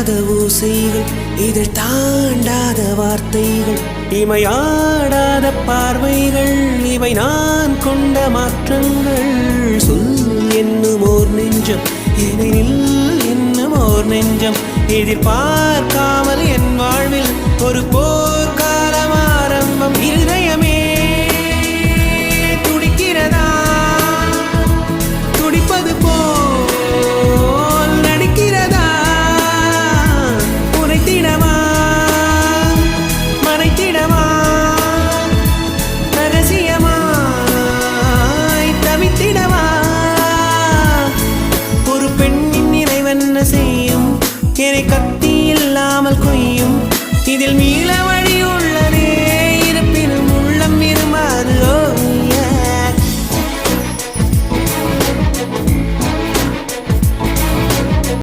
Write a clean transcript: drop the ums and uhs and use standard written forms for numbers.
தீண்டாத ஓசைகள், இதில் தாண்டாத வார்த்தைகள், இமையாடாத பார்வைகள், இவை நான் கொண்ட மாற்றங்கள். சொல் என்னும் ஓர் நெஞ்சம், எனில் என்னும் ஓர் நெஞ்சம், எதிர்பார்க்காமல் என் வாழ்வில் ஒரு போர்க்காலம் ஆரம்பம். இதயமே துடிக்கிறதா, துடிப்பது போல் நடிக்கிறதா, உரைத்திடவா மறைத்திடவா, ரகசியமாய் தவித்திடவா. ஒரு பெண்ணின் நிறைவென்ன செய்யும், என்னை